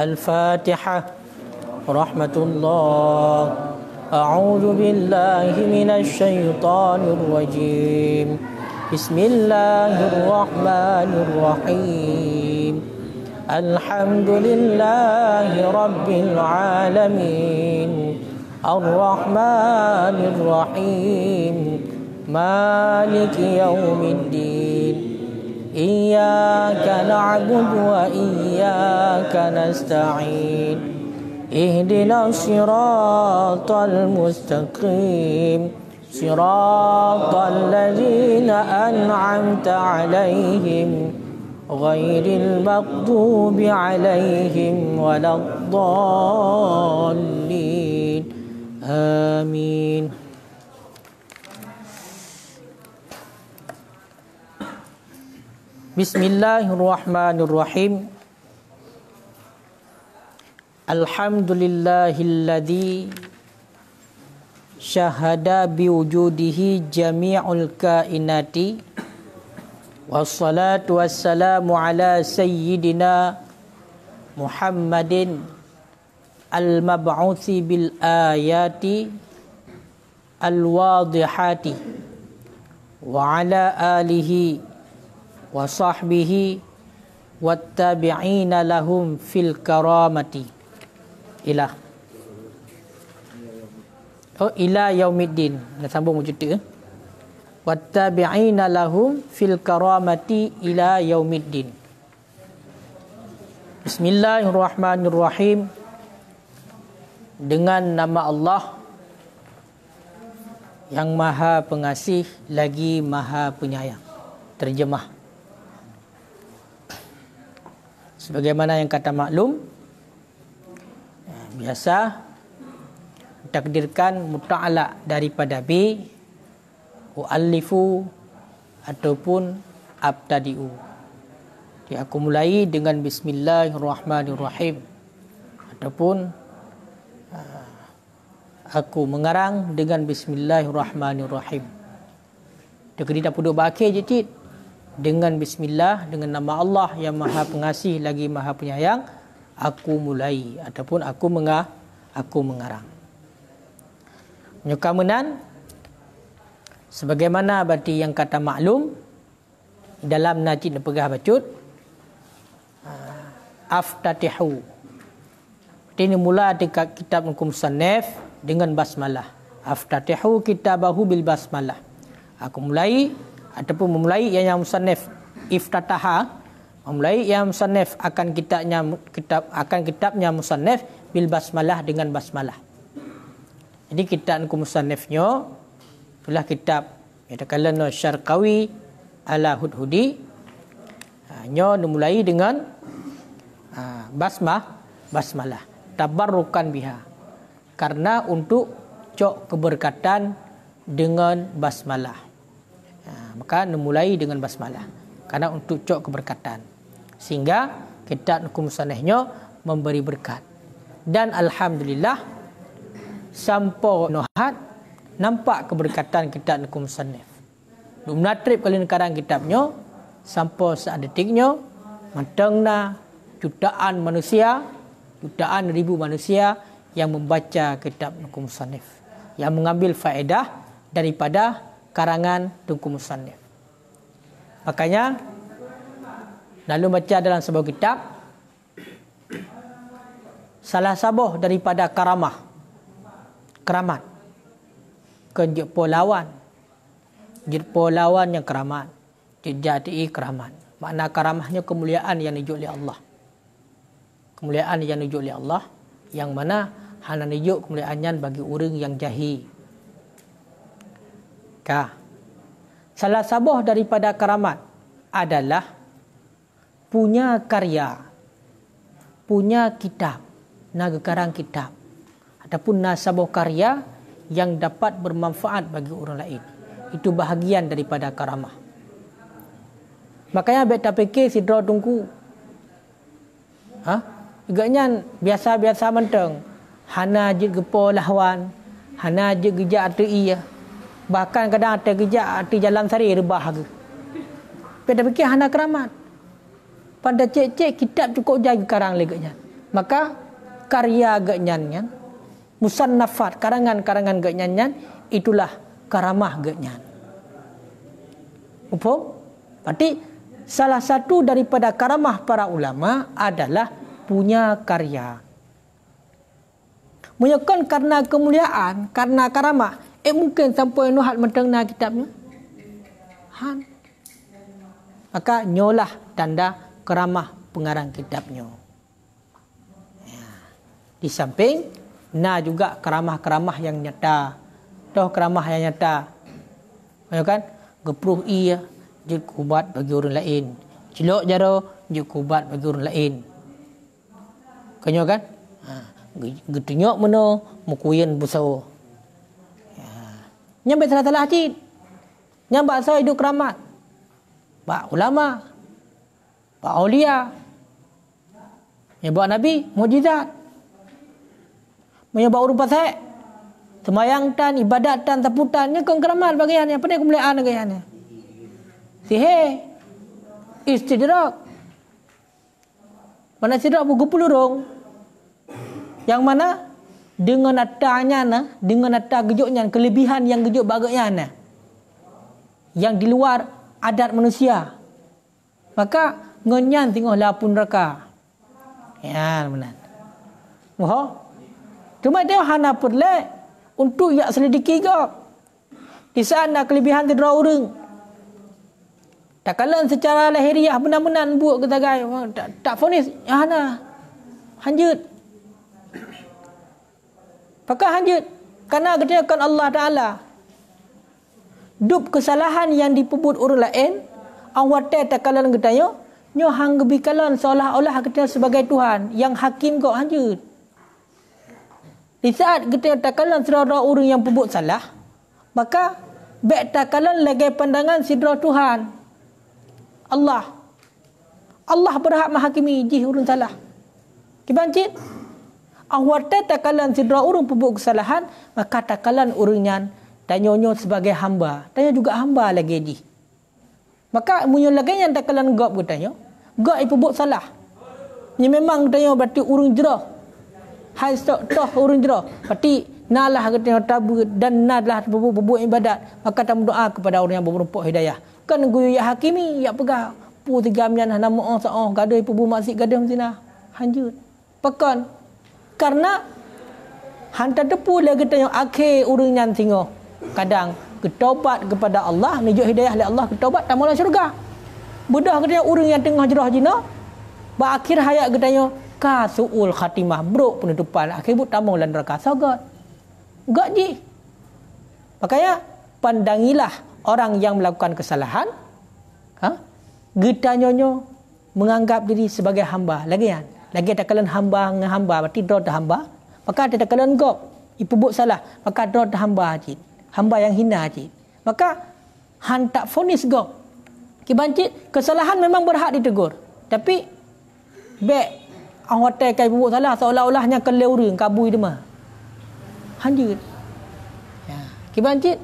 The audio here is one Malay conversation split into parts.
Al-Fatihah. Rahmatullah. A'udzu billahi minasy syaithanir rajim. Bismillahirrahmanirrahim. Alhamdulillahi rabbil alamin. Ar-Rahmanir Rahim. Maliki yaumiddin. Iyyaka na'budu wa iyyaka nasta'in. Ihdinas siratal mustaqim. Siratal ladzina an'amta 'alaihim ghairil maghdubi 'alaihim waladdallin. Amin. Bismillahirrahmanirrahim. Alhamdulillahilladzi syahada biwujudihi jami'ul kainati. Wassalatu wassalamu ala sayyidina Muhammadin al-mab'uthi bil ayati al-wadihati wa ala alihi wa sahbihi wattabi'ina lahum fil karamati ila yaumiddin. Nak sambung cerita. Wattabi'ina lahum fil karamati ila yaumiddin. Bismillahirrahmanirrahim. Dengan nama Allah yang Maha Pengasih lagi Maha Penyayang. Terjemah. Sebagaimana yang kata maklum, biasa takdirkan muta'ala daripada bi, u'allifu ataupun abtadi'u. Jadi aku mulai dengan Bismillahirrahmanirrahim ataupun aku mengarang dengan Bismillahirrahmanirrahim. Jadi tak perlu bakir je cik. Dengan bismillah, dengan nama Allah yang Maha Pengasih lagi Maha Penyayang, aku mulai ataupun aku mengarang. Nyukamenan sebagaimana berarti yang kata maklum dalam najid pegah bacut aftatihu. Ini mula dekat kitab musannaf dengan basmalah. Aftatihu kitabahu bil basmalah. Aku mulai ataupun memulai yang musannaf iftataha, memulai yang musannaf akan kitabnya musannaf bil basmalah, dengan basmalah. Jadi kitab musannafnya itulah kitab katakanlah Syarqawi ala Hudhudi. Nya dimulai dengan basmalah tabarrukan biha, karena untuk cok keberkatan dengan basmalah. Maka dimulai dengan basmalah karena untuk cok keberkatan, sehingga kitab musannafnya memberi berkat. Dan alhamdulillah sampai nohat nampak keberkatan kitab musannaf. Menatrib kali sekarang kitabnya sampai saat detiknya matangna jutaan ribu manusia yang membaca kitab musannaf, yang mengambil faedah daripada karangan Tunku Musannaf. Makanya lalu baca dalam sebuah kitab, salah sabuh daripada karamat kejepolawan yang keramat, jadi keramat. Makna karamahnya kemuliaan yang dijuk oleh Allah. Kemuliaan yang dijuk oleh Allah, yang mana hanya dijuk kemuliaan bagi orang yang jahil. Salah sabuh daripada karamat adalah punya karya, punya kitab, nagarang kitab ataupun nasabuh karya yang dapat bermanfaat bagi orang lain. Itu bahagian daripada karamah. Makanya beta fikir sidra tungku Agaknya biasa-biasa menteng. Hana je gepo lawan. Hana je gejak atu iya. Bahkan kadang ada gejak atu jalan sari rebah ke. Pada fikir hana keramat. Pada cek-cek kitab cukup jaga karang leganya. Maka karya agaknya musannafat karangan-karangan agaknya itulah karamah agaknya. Upum? Berarti salah satu daripada karamah para ulama adalah punya karya. Menyokong karena kemuliaan, karena karamah. Mungkin sampai nuhat mentengna kitabnya. Han. Maka nyolah tanda karamah pengarang kitabnya. Ya. Di samping, juga karamah-karamah yang nyata. Toh karamah yang nyata. Ya kan? Gepruh iya, je kubat bagi orang lain. Celok jaro, je kubat bagi orang lain. Kanyo kan? Getunyok meno mukuyen busau. Nyampe salah-salah cid. Nyampe asal hidup keramat. Pak ulama. Pak aulia. Nyampe nabi mukjizat. Menyebab urut pasai. Semayang tan, ibadat tan, taputan. Nya kong keramat bagiannya. Apa dia kemuliaan bagiannya? Sihir. Istidrak. Mana sidrak buku pelurung. Yang mana dengan atanya dengan ata gejuknya kelebihan yang gejuk bagainya yang di luar adat manusia. Maka ngenyan tengok lapun raka. Ya benar. Moho. Cuma dia hana perle untuk yak selidiki gak. Di sana kelebihan tidra urang. Tak kalan secara lahiriah benar-benar buat ketagai tak fonis hana hanjut. Maka hanjut karena ketika Allah Taala dup kesalahan yang dipebut orang lain awat tak kalan ketanya nyo hang gebikalan seolah-olah kita sebagai Tuhan yang hakim kau hanjut. Di saat kita takalan sedara orang yang pebut salah, maka baik takalan lagi pandangan sidra Tuhan. Allah berhak menghakimi jih orang salah. Kibancit awat takalan sidra orang pebut kesalahan, maka takalan orangnya tanyonyo sebagai hamba. Tanya juga hamba lagi di. Maka munyo lagi yang takalan gop katanya, gop pebut salah. Ini memang tanya berarti orang jerah. Hai toh orang jerah. Berarti nalah katanya tabu dan nalah pebut ibadat. Maka tamu doa kepada orang yang berperempuan hidayah. Kan guyu ya hakimi ya pegah. Pu tigamnya nama on saong gadai pebut maksik gadai zina. Hanjut. Pekan karena hantar depu lagi tanya akhir orang yang tengok kadang ketobat kepada Allah nunjuk hidayah oleh Allah ketobat tak mula syurga budak katanya orang yang tengah jerah jina berakhir hayat katanya kasuul khatimah buruk penutupan akhir but tamu lan neraka sagat gaji makanya pandangilah orang yang melakukan kesalahan getanyonyo menganggap diri sebagai hamba lagi tak kalian hamba berarti drod hamba maka tak kalian gop ipubuk salah maka drod hamba cid hamba yang hina cid maka han tak fonis gop kibancit kesalahan memang berhak ditegur tapi baik awat kai pubuk salah seolah-olahnya keleurung kabui demah hanjut ya kibancit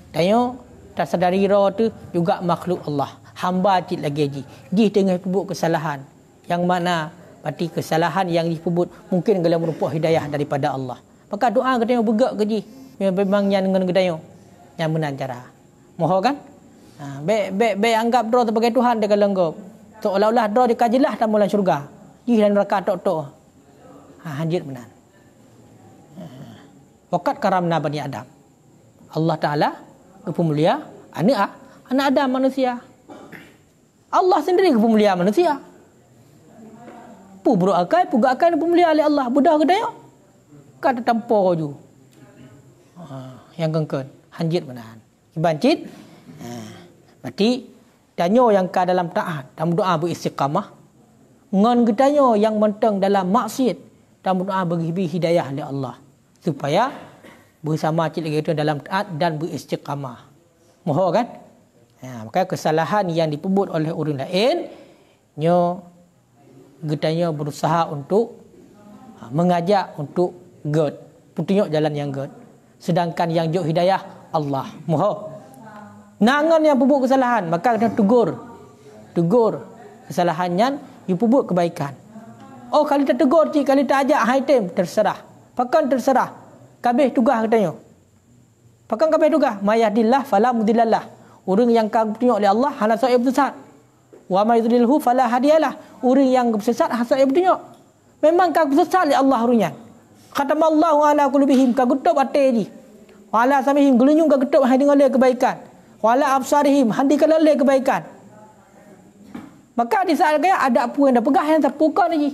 tayo tak sadari ro tu juga makhluk Allah hamba cid lagi ji tengah pubuk kesalahan yang mana berarti kesalahan yang dipebut mungkin kalau merupakan hidayah daripada Allah. Maka doa katanya begak keji memang yang dengan gedanya yang benar cara. Moho kan? Be anggap draw sebagai Tuhan dia kalau anggap. Seolah-olah draw dikajilah tak mula syurga. Ih dan neraka tok-tok. Hanjit benar. Waqad karamna bani Adam. Allah Taala kepemulia anak Adam manusia. Allah sendiri kepemulia manusia. Buruk akal, pugak akal pemulia oleh Allah. Budak ke dia? Kata tampar je. Yang kengken. Hanjit menahan. Bancit. Berarti, danyo yang ke dalam taat. Dalam doa beristiqamah. Ngon gedanyo yang menteng dalam maksiat. Dalam doa bagi hidayah oleh Allah. Supaya bersama cik lagi itu dalam taat dan beristiqamah. Mohon kan? Maka kesalahan yang dipebut oleh orang lain, nyo Getanya berusaha untuk mengajak untuk God, tunjuk jalan yang God. Sedangkan yang jauh hidayah Allah. Moho. Nangan yang pupuk kesalahan, maka kena tegur. Tegur kesalahannya, you pupuk kebaikan. Oh, kali tak tegur cik, kali tak ajak high time, terserah. Pakan terserah. Kabeh tugas katanya. Pakan kabeh tugas. Mayahdillah fala mudhillalah. Orang yang kau tunjuk oleh Allah hana saya bersesat. Wa may yudlilhu fala hadiyalah. Orang yang bersesat hana saya bertunjuk. Memang kau bersesat oleh Allah orangnya. Khatamallahu ala qulubihim, kau getup hati ni. Wa ala samihim, gelunyung kau getup hati dengan kebaikan. Wa ala absarihim, handikan oleh kebaikan. Maka di saat kaya ada apa yang dah pegah yang terpukau lagi.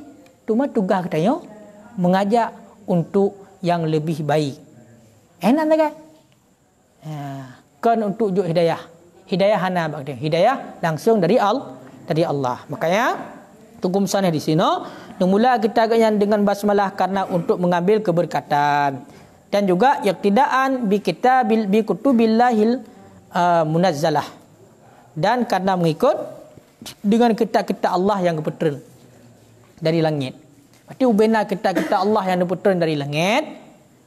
Cuma tugas katanya mengajak untuk yang lebih baik. Enak tak kan? Kan untuk juk hidayah. Hidayah hana bak dia. Hidayah langsung dari Allah. Makanya tukum sana di sini mula kita yang dengan basmalah karena untuk mengambil keberkatan. Dan juga iqtidaan bi kitabil bi kutubillahil munazzalah. Dan karena mengikut dengan kitab-kitab Allah yang kebetulan dari langit. Berarti ubena kitab-kitab Allah yang kebetulan dari langit.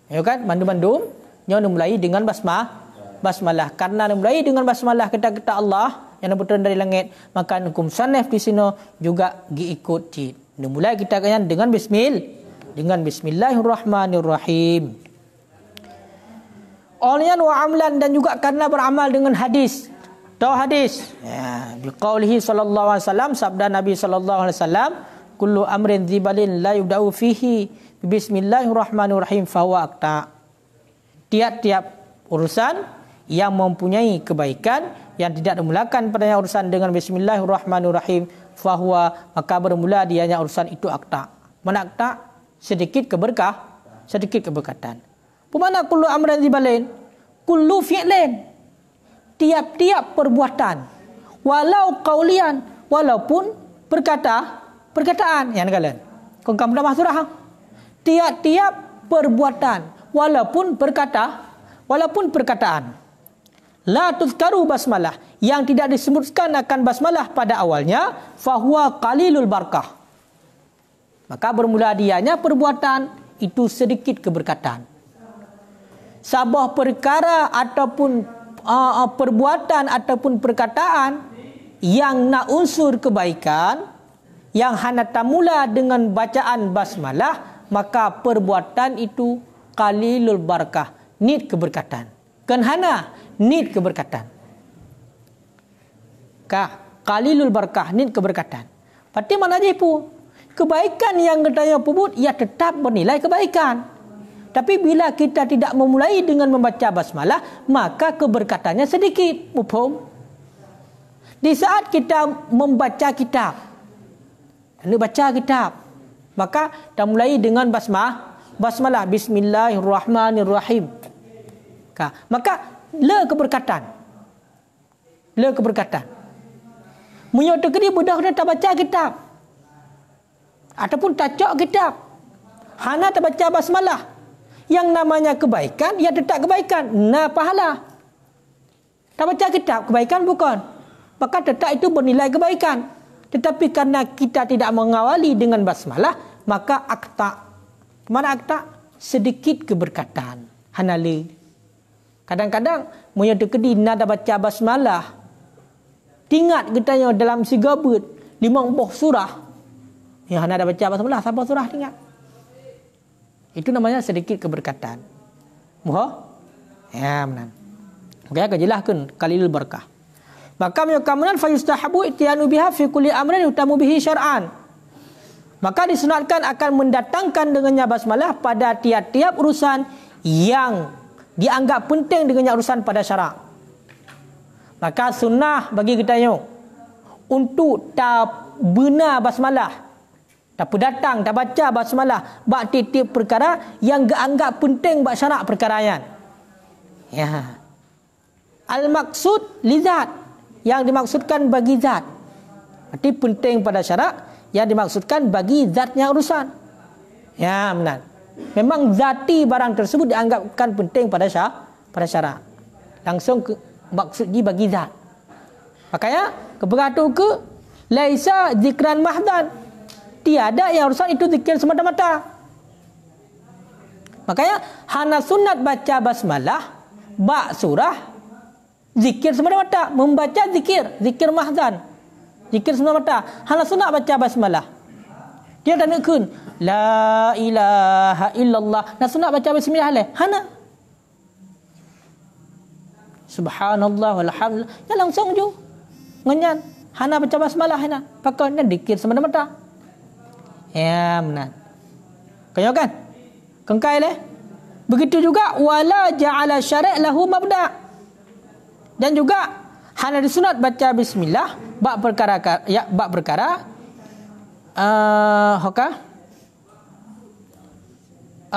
Ya kan? Bandum-bandum nyo mulai dengan basmalah. Karena mulai dengan basmalah kitab-kitab Allah yang kebetulan dari langit, maka hukum sanaf di sini juga diikut cid. Mulai kita akan dengan bismillahirrahmanirrahim. Olyan wa amlan, dan juga karena beramal dengan hadis. Tahu hadis? Ya, biqaulihi sallallahu alaihi wasallam, sabda Nabi sallallahu alaihi wasallam, kullu amrin dzibalin la yubda'u fihi bismillahirrahmanirrahim fahuwa aqta. Tiap-tiap urusan yang mempunyai kebaikan yang tidak dimulakan padanya urusan dengan bismillahirrahmanirrahim fahuwa, maka bermula dianya urusan itu aqta. Mana aqta? Sedikit keberkatan. Pemana kullu amrin dzibalin? Kullu fi'lin. Tiap-tiap perbuatan, walau qaulian, walaupun perkataan yang kalian kau kamu dah surah. Tiap-tiap perbuatan, walaupun perkataan. La tuzkaru basmalah, yang tidak disebutkan akan basmalah pada awalnya, fahuwa qalilul barakah. Maka bermula dianya perbuatan itu sedikit keberkatan. Sabah perkara ataupun perbuatan ataupun perkataan yang nak unsur kebaikan, yang hana tamula dengan bacaan basmalah, maka perbuatan itu qalilul barakah, need keberkatan. Kan hana need keberkatan. Qalilul barakah, need keberkatan. Berarti mana je pu? Kebaikan yang katanya pubut, ia tetap bernilai kebaikan. Tapi bila kita tidak memulai dengan membaca basmalah, maka keberkatannya sedikit. Mufhum? Di saat kita membaca kitab, maka kita mulai dengan basmalah, bismillahirrahmanirrahim. Maka keberkatan. Menyatakan dia budak tak baca kitab ataupun tak cok kitab, hana tak baca basmalah, yang namanya kebaikan, ia tetap kebaikan. Pahala. Tak baca kitab, kebaikan bukan. Maka tetap itu bernilai kebaikan. Tetapi karena kita tidak mengawali dengan basmalah, maka akta. Mana akta? Sedikit keberkatan. Hanali. Kadang-kadang, menyatakan nada baca basmalah. Tingat kita dalam sigabut, 50 surah. Yang nada baca basmalah, sampai surah tingat. Itu namanya sedikit keberkatan. Muha? Ya, benar. Okey, aku jelaskan qalilul barakah. Maka kemudian fayustahabu ityanu biha fi kulli amrin yutamu bihi syar'an. Maka disunatkan akan mendatangkan dengannya basmalah pada tiap-tiap urusan yang dianggap penting dengannya urusan pada syarak. Maka sunnah bagi kita untuk tak benar basmalah, tak datang, tak baca basmalah bak tiap perkara yang dianggap penting bak syarak perkaraan. Ya. Al-maksud li zat, yang dimaksudkan bagi zat. Berarti penting pada syarak yang dimaksudkan bagi zatnya urusan. Ya, benar. Memang zati barang tersebut dianggapkan penting pada syarak. Langsung maksudnya bagi zat. Makanya keberatu ke laisa zikran mahdan. Tiada yang urusan itu zikir semata-mata. Makanya hana sunat baca basmalah, surah, zikir semata-mata, membaca zikir mahzan, zikir semata-mata. Hana sunat baca basmalah. Dia tak nak kun la ilaha illallah. Nak sunat baca bismillah leh. Hana. Subhanallah walhamdulillah. Ya langsung je. Ngenyan. Hana baca basmalah hana. Pakai dan zikir semata-mata. Ya benar. Kaya kan? Kengkai leh. Begitu juga wala ja'ala syari' lahu mabda'. Dan juga hana disunat baca bismillah bab perkara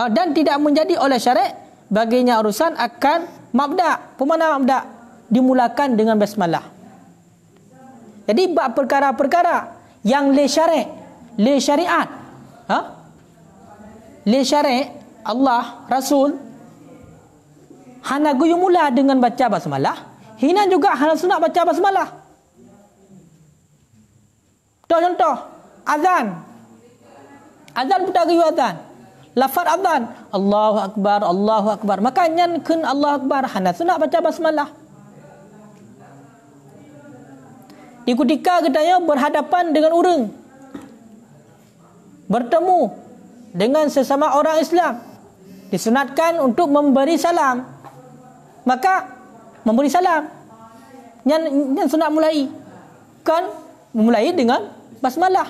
dan tidak menjadi oleh syari' baginya urusan akan mabda'. Pemana mabda'? Dimulakan dengan basmalah. Jadi bab perkara-perkara yang le syari', le syariat, le syari' Allah Rasul hana guyu mula dengan baca basmalah. Hina juga hana sunat baca basmalah. Contoh azan. Azan pun tak guyu azan. Lafaz azan Allahu akbar, Allahu akbar. Makanya kun Allahu akbar hana sunat baca basmalah. Di ketika kita berhadapan dengan orang, bertemu dengan sesama orang Islam, disunatkan untuk memberi salam. Maka memberi salam yang sunat mulai kan memulai dengan basmalah.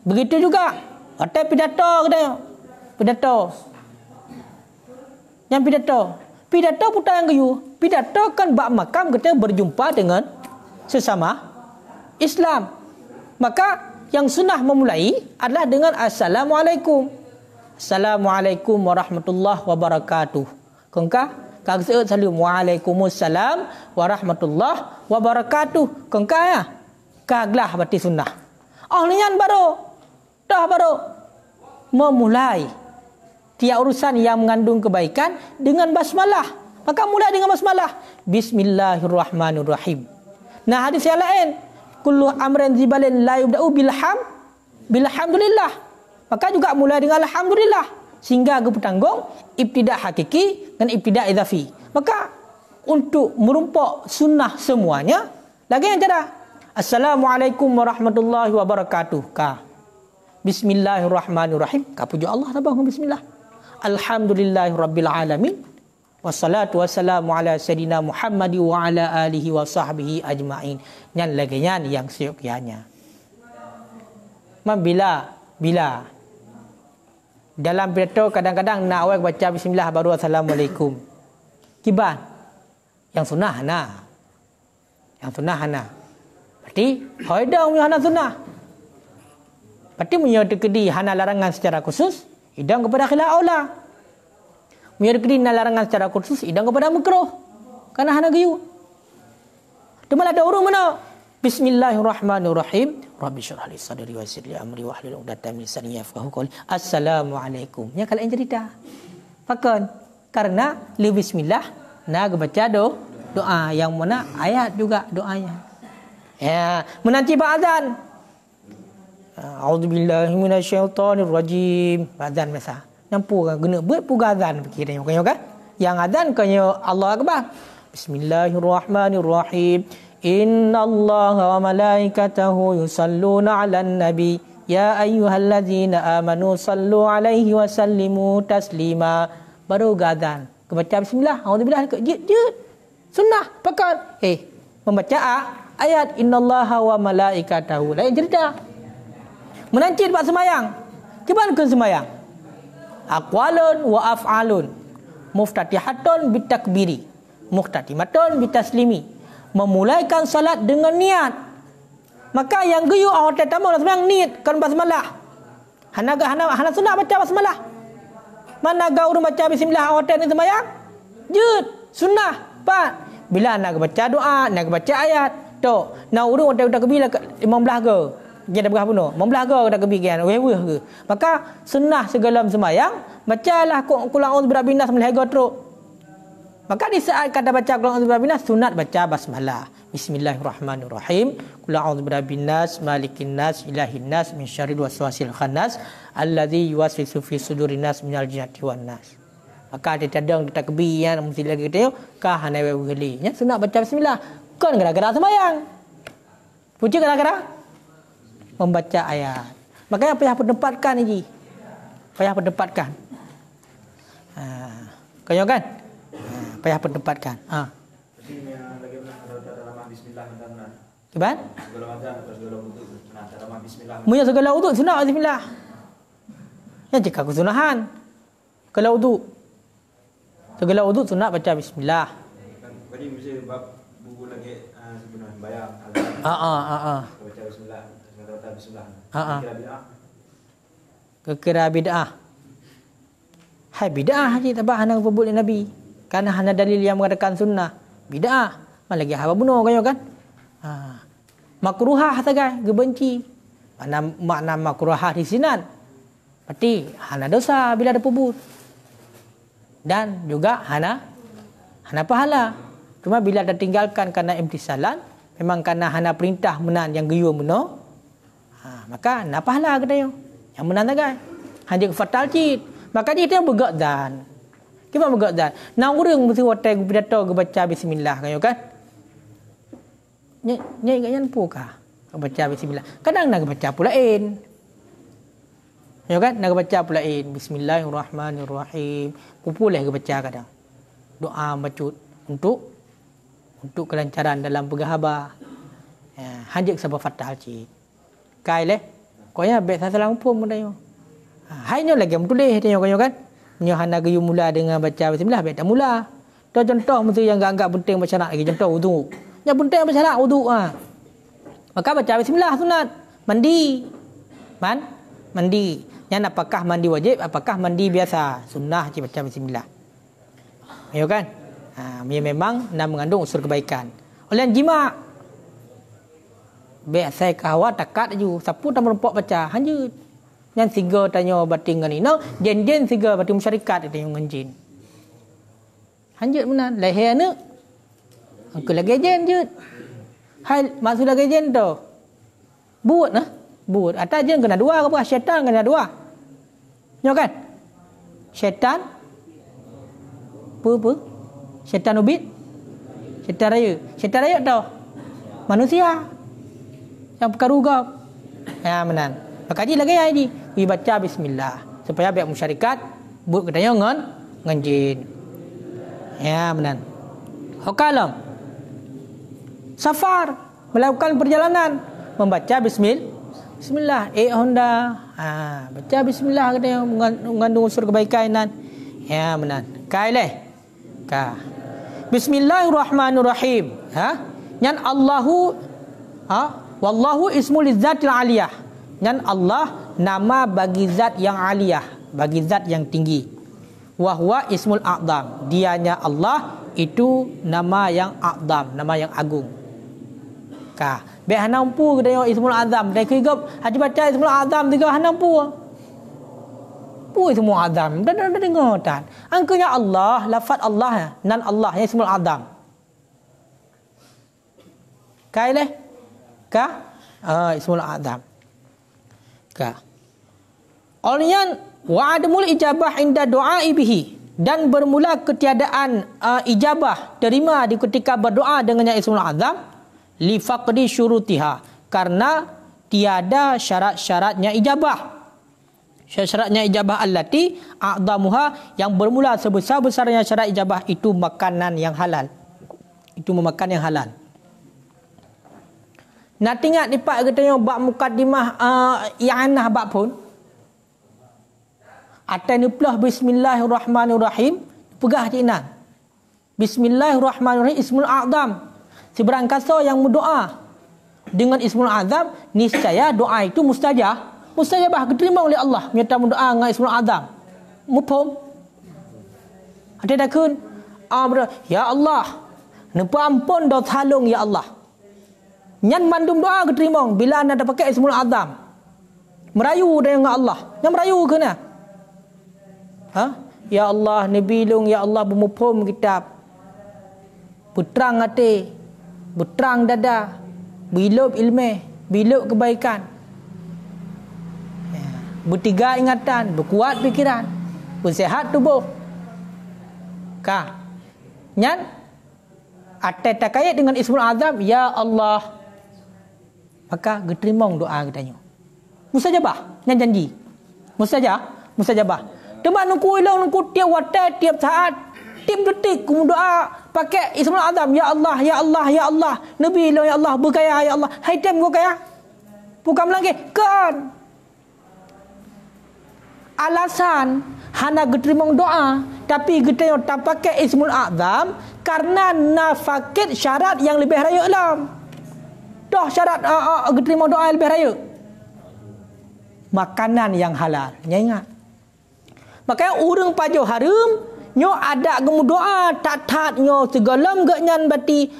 Begitu juga hotel pidato kita. Pidato putar yang kayu. Pidato kan bab makam kita berjumpa dengan sesama Islam. Maka yang sunnah memulai adalah dengan Assalamualaikum. Assalamualaikum warahmatullahi wabarakatuh. Kengka kag seut salam Waalaikumsalam warahmatullahi wabarakatuh. Kengka ya. Kaglah berarti sunnah. Oh nian baru memulai tiap urusan yang mengandung kebaikan dengan basmalah. Maka mulai dengan basmalah. Bismillahirrahmanirrahim. Nah hadis yang lain, kullu amrin zibalin la yubda'u bilhamdulillah. Maka juga mulai dengan alhamdulillah sehingga bertanggung ibtidak hakiki dan ibtidak idhafi. Maka untuk merumpak sunnah semuanya lagi yang cara Assalamualaikum warahmatullahi wabarakatuh. Bismillahirrahmanirrahim. Puji Allah tabah bismillah. Alhamdulillahirabbil alamin. Wassalatu wassalamu ala sayyidina Muhammad wa ala alihi wa sahbihi ajma'in. Nyan lagi nyan yang seyogyanya. Bila dalam pidato kadang-kadang nak awak baca bismillah baru assalamualaikum. Kiban yang sunnah hana. Berarti haidah punya hana sunnah. Berarti punya dekedi hana larangan secara khusus, idang kepada khilaf aula. Punya dekedi hana larangan secara khusus, idang kepada makruh. Karena hana gayu. Demal ada urung mana? Bismillahirrahmanirrahim. Rabbi syrah li sadri wa yassir li amri wahlul 'uqdatam min lisani yafqahu qawli. Assalamualaikum. Ya kalau yang cerita. Pakon karena li bismillah nak baca doa yang mana ayat juga doanya. Ya, menanti azan. A'udzubillahi minasyaitonir rajim. Azan masa. Nampu guna buat puga azan fikir kan? Yang azan kanya Allah Akbar. Bismillahirrahmanirrahim. Innallaha wa malaikatahu yusalluna 'alan nabi ya ayyuhallazina amanu sallu 'alaihi wa sallimu taslima. Baru azan. Baca bismillah. A'udzubillah. Jut. Sunnah pakat. Membaca ayat innallaha wa malaikatahu. Lain cerita. Menancit buat semayang. Gimana ke semayang? Aqwalun wa af'alun. Muftatihatun bitakbiri. Muftatimatun bitaslimi. Memulaikan salat dengan niat. Maka yang geyu awak tamu semayang niat kan basmalah. Hana sunnah baca basmalah. Mana gau baca bismillah awak ni semayang? Jut sunnah. Pat. Bila nak baca doa, nak baca ayat, tu. Nak urung tak kebila 15 ke. Dia dah berapa no? 15 ke dah kebikian. Weh ke. Maka sunnah segala semayang, bacalah qul a'udzu birabbil nas melhaga teruk. Maka di saat kata baca qul a'udzu birabbil nas sunat baca basmalah. Bismillahirrahmanirrahim. Qul a'udzu birabbin nas, malikin nas, ilahin nas, min syarril waswasil khannas, alladzi yuwaswisu fi sudurin nas minal jinnati wan nas. Maka dia cadang dia takbir ya, mesti lagi dia kah hanai weli. Ya sunat baca bismillah. Kan gara-gara sembahyang. Puji gara-gara membaca ayat. Makanya payah pendapatkan ni. Payah pendapatkan. Kau kan? Payah pendapatkan. Gimana? Punya segala wuduk sunat bismillah. Ya jika kesunahan. Kalau wuduk. Segala wuduk sunat baca bismillah. Jadi mesti buku lagi sebenarnya bayang. Baca bismillah. Baca bismillah. Kira bid'ah. Kira bid'ah. Hai bid'ah haji tabah hana berbut Nabi. Karena hana dalil yang mengatakan sunnah. Bid'ah. Lagi haba bunuh kan? Makruhah sagai, gebenci. Makna makruhah di sinan. Berarti hana dosa bila ada pebut. Dan juga hana pahala. Cuma bila ada tinggalkan karena imtisalan, memang karena hana perintah menan yang geyu meno. Maka hana pahala katanya. Yang menan sagai. Hanya fatal cit. Maka dia bergak dan. Gimana bergak dan? Nang urang mesti watai pidato ke baca bismillah kan? Nyai ingatnya nampu kah? Baca bismillah. Kadang nak baca pulain. Ya kan? Nak baca pulain. Bismillahirrahmanirrahim. Pupulih baca kadang. Doa bacut untuk kelancaran dalam pergahaba. Hanjik sabah fatal cik. Kai leh. Kau ya bet salah umpum mudahnya. Hanya lagi betul tengok kan. Nyo hana gayu mula dengan baca bismillah bet tak mula. Contoh mesti yang agak penting baca nak lagi contoh wudu. Yang penting baca nak wudu Maka baca bismillah sunat. Mandi. Mandi. Yang apakah mandi wajib, apakah mandi biasa? Sunnah je baca bismillah. Ya kan? Ia memang nak mengandung unsur kebaikan. Oleh jima. Biasa kahwa takat ju. Sapu tak merempok baca. Hanya yang tiga tanya batin dengan ini. Jen tiga batin masyarakat itu yang ngenjin. Hanya mana? Leher ni. Aku lagi jen je. Hai maksud lagi jen tu. Buat nah. Buat. Atas jen kena dua ke apa? Syaitan kena dua. Ya kan? Syaitan. Apa? Syaitan ubit. Syaitan raya. Syaitan raya tu. Manusia. Yang perkarugap. Ya menan. Maka ji lagi haji. We baca bismillah. Supaya biar masyarakat buat katanya ngan jin. Ya menan. Hokalam. Safar. Melakukan perjalanan. Membaca bismillah. Honda. Baca bismillah katanya mengandung unsur kebaikan. Ya menan. Kaileh. Bismillahirrahmanirrahim. Nyan Allahu. Wallahu ismul izzatil aliyah. Nyan Allah nama bagi zat yang aliyah, bagi zat yang tinggi. Wahwa ismul a'zam. Dianya Allah itu nama yang a'zam, nama yang agung. Be hanampu kedaya ismul azam. Dai kigap haji baca ismul azam tiga hanampu. Pu ismul azam. Dan dengar tan. Angkanya Allah, lafaz Allah nan Allah yang ismul azam. Kaileh? Ismul azam. Olehnya wa'admul ijabah inda du'ai bihi, dan bermula ketiadaan ijabah terima di ketika berdoa dengannya ismul azam li faqdi syurutiha, karena tiada syarat-syaratnya ijabah. Syarat-syaratnya ijabah allati a'zamuha, yang bermula sebesar-besarnya syarat ijabah itu makanan yang halal. Itu memakan yang halal. Nak ingat ni pak katanya bab mukaddimah i'anah bab pun. Atani plah bismillahirrahmanirrahim pegah jinan. Bismillahirrahmanirrahim ismul a'zam. Seberang kasa yang berdoa dengan ismul a'zam, niscaya doa itu mustajabah diterima oleh Allah. Menyerta berdoa dengan ismul a'zam. Mufhum? Ada kun? Ya Allah, nempa ampun dosa halung ya Allah. Nyan mandum doa keterima bila anda pakai ismul azam. Merayu dengan Allah. Yang merayu kena. Ya Allah, Nabi long ya Allah bermufhum kitab. Berterang hati, berterang dada. Bilub ilmu, bilub kebaikan. Bertiga ingatan, berkuat fikiran, bersehat tubuh. Kah? Nyan atai takayat dengan Ismul Azam, ya Allah. Maka geterimong doa katanya. Mustajabah, nyan janji. Mustajabah. Teman nungku ilang nungku tiap waktu, tiap saat, tiap detik ku doa pakai Ismul Azam, ya Allah, ya Allah, ya Allah. Nabi ilang ya Allah, berkaya ya Allah. Hai tem gua kaya. Bukan lagi kan. Alasan hana geterimong doa tapi getanya tak pakai Ismul Azam karena nafakit syarat yang lebih raya dalam. Dah syarat geterimong doa yang lebih raya. Makanan yang halal. Nya ingat. Makanya urang pajo harum nyo ada gemu doa tak nyo segalam genyan bati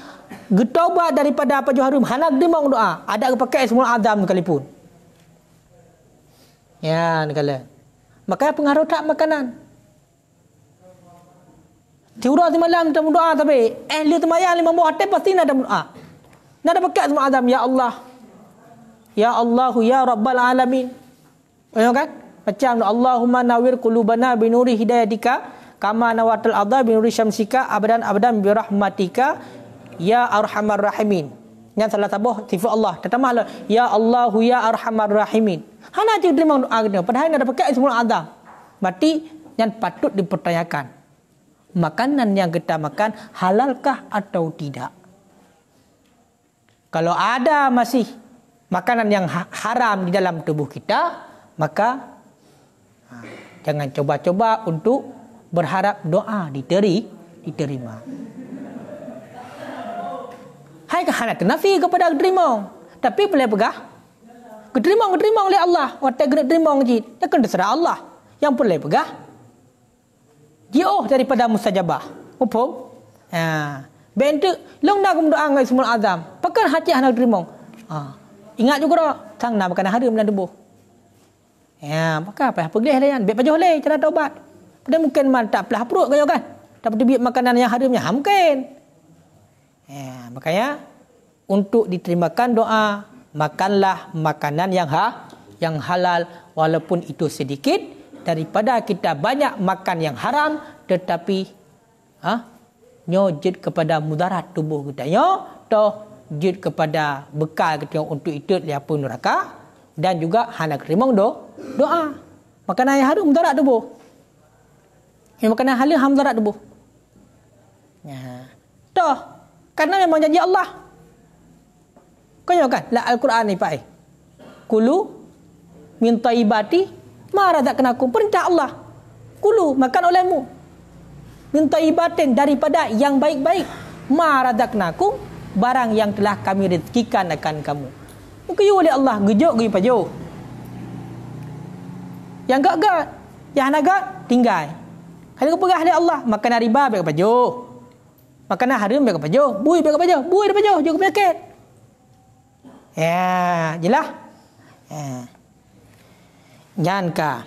getaubat daripada pajo harum hana geterimong doa ada pakai Ismul Azam sekalipun. Ya, negala. Makanya pengaruh tak makanan. Tiura semalam kita berdoa tapi ahli temayang 5 hati pasti nak ada doa. Nak ada pakai Ismul Azam, ya Allah. Ya Allah ya Rabbal Alamin. Kan? Macam Allahumma nawir qulubana bi nuri hidayatika kama nawatal adha bi nuri syamsika abadan bi rahmatika ya arhamar rahimin. Yang salah tabuh sifat Allah. Tetamahlah ya Allahu ya arhamar rahimin. Hana je terima doa dia padahal ada pakai Ismul Azam. Berarti yang patut dipertanyakan. Makanan yang kita makan halalkah atau tidak? Kalau ada masih makanan yang haram di dalam tubuh kita, maka jangan coba-coba untuk berharap doa diterima. Hai hana kenafi kepada diterima, tapi boleh pegah. Keterimong oleh Allah. Watak keterimong je. Takkan terserah Allah. Yang boleh pegah. Jauh daripada mustajabah. Upum. Bentuk. Long nak doa dengan Ismul Azam. Pakai hati anak keterimong. Ingat juga dah. Sang nak makan harum dan debuh. Maka apa? Pergi lah yan. Biar pajuh leh. Cara taubat. Padahal mungkin tak pelah perut kaya kan. Dapat biar makanan yang harumnya. Mungkin. Makanya. Untuk diterimakan doa. Makanlah makanan yang halal walaupun itu sedikit daripada kita banyak makan yang haram tetapi nyojit kepada mudarat tubuh kita atau jid kepada bekal kita untuk itu liapun neraka dan juga hana kerimong doa. Makanan yang haram mudarat tubuh. Makanan halal mudarat tubuh. Toh karena memang janji Allah. Kau kan la Al-Quran ni Pak. Kulu min taibati ma razaqnakum. Perintah Allah. Kulu makan olehmu. Min taibatin daripada yang baik-baik. Ma razaqnakum barang yang telah kami rezekikan akan kamu. Mungkin oleh Allah gejuk gi pajo. Yang gak yang nagat tinggal. Kalau kau perah oleh Allah makan riba baik pajo. Makanan haram baik pajo. Bui baik pajo. Bui pajo juga penyakit. Ya, jelas. Jangan.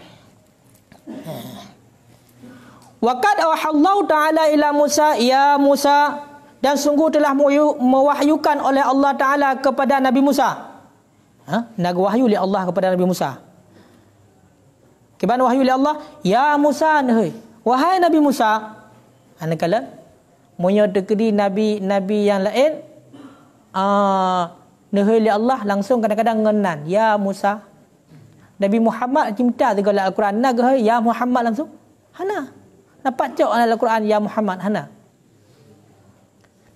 Waqad awahallahu ta'ala ila Musa, ya Musa, dan sungguh telah mewahyukan oleh Allah Ta'ala kepada Nabi Musa. Nak wahyu oleh Allah kepada Nabi Musa. Keban wahyu oleh Allah, ya Musa, wahai Nabi Musa. Anakala moyo dekedi nabi yang lain Nahuli Allah langsung kadang-kadang ngenan. Ya Musa. Nabi Muhammad cinta segala Al-Quran. Nak ya Muhammad langsung. Hana. Nampak cok Al-Quran ya Muhammad. Hana.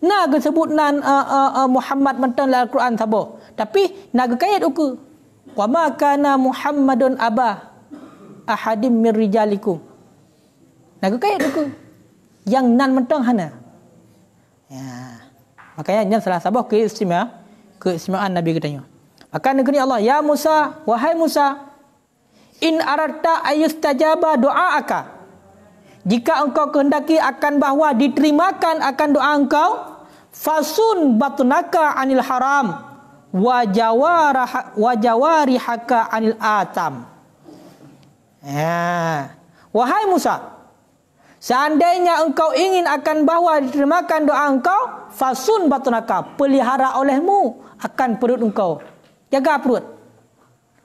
Nak sebut Muhammad mentang Al-Quran sabar. Tapi nak kayat uku. Wa ma kana Muhammadun aba ahadim min rijalikum. Nak kayat uku. Yang nan mentang hana. Ya. Makanya yang salah sabar keistimewaan Nabi katanya. Maka negeri Allah, ya Musa, wahai Musa, in aradta ayustajaba doa'aka. Jika engkau kehendaki akan bahawa diterimakan akan doa engkau, fasun batnaka anil haram wa jawarihaka anil atam. Wahai Musa, Seandainya engkau ingin akan bahawa diterimakan doa engkau, fasun batnaka, pelihara olehmu akan perut engkau. Jaga perut.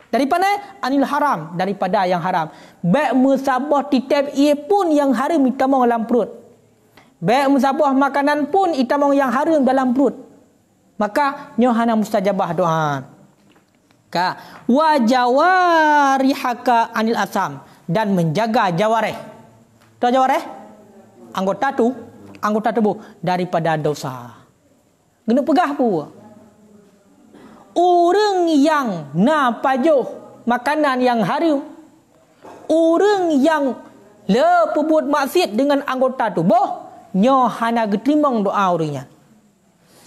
Daripada anil haram, daripada yang haram. Baik musabah titip ia pun yang haram itamong dalam perut. Baik musabah makanan pun itamong yang haram dalam perut. Maka nyohana mustajabah doa. Ka wa jawarihaka anil asam, dan menjaga jawareh. Tahu jawareh? Anggota tubuh daripada dosa. Kena pegah pun. Orang yang napajuh makanan yang haram, orang yang berbuat maksiat dengan anggota tubuh, nyo hana getimong doa orangnya.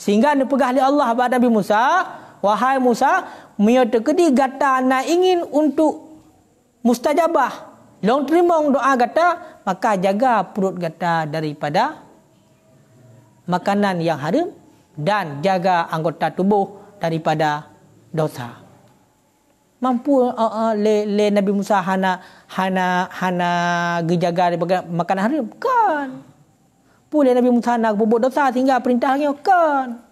Sehingga dipegah oleh Allah kepada Nabi Musa, wahai Musa, mio tekedi gata na ingin untuk mustajabah, long terimong doa gata, maka jaga perut gata daripada makanan yang haram dan jaga anggota tubuh daripada dosa. Mampu le Nabi Musa hana gejaga daripada makanan haram? Kan. Boleh Nabi Musa nak berbuat dosa sehingga perintahnya? Kan.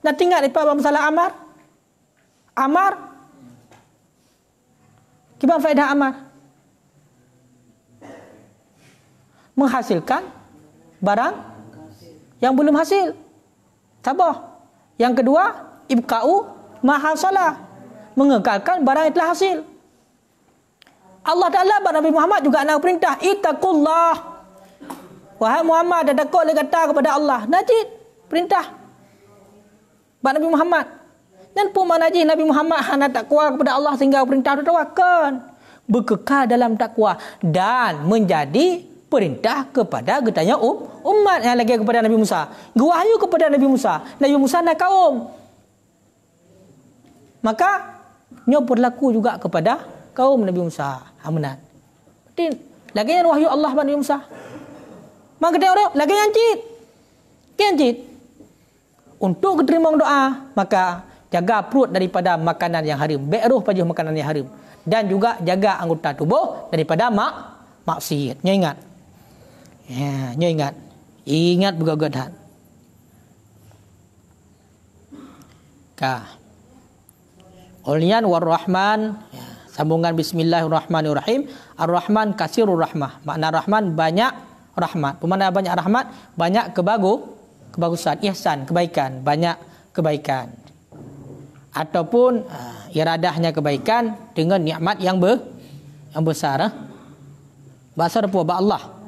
Nak tinggal daripada masalah Amar? Gimana faedah Amar? Menghasilkan barang yang belum hasil. Sabar. Yang kedua, ibqa'u mahasalah, mengekalkan barang yang telah hasil. Allah Ta'ala pada Nabi Muhammad juga nak perintah, ittaqullah. Wahai Muhammad, ada takut kata kepada Allah. Najib perintah pada Nabi Muhammad. Dan pun najib Nabi Muhammad hana takwa kepada Allah sehingga perintah tawakkal. Berkekal dalam takwa dan menjadi perintah kepada getanya umat yang lagi kepada Nabi Musa. Wahyu kepada Nabi Musa. Nabi Musa nak kaum. Maka nyo berlaku juga kepada kaum Nabi Musa. Amunat. Lagi yang wahyu Allah kepada Nabi Musa. Maka dia orang lagi yang cit. Untuk keterima doa, maka jaga perut daripada makanan yang haram. Be'ruh pajuh makanan yang haram. Dan juga jaga anggota tubuh daripada maksiat. Nyo ingat. Ya, nyo ingat. Ingat begagat. Ka. Ulian war-Rahman, ya, sambungan bismillahirrahmanirrahim. Ar-Rahman kasirur rahmah. Makna Rahman banyak rahmat. Bermakna banyak rahmat, banyak kebagusan, ihsan, kebaikan, banyak kebaikan. Ataupun iradahnya kebaikan dengan nikmat yang besar. Bahasa apa Allah?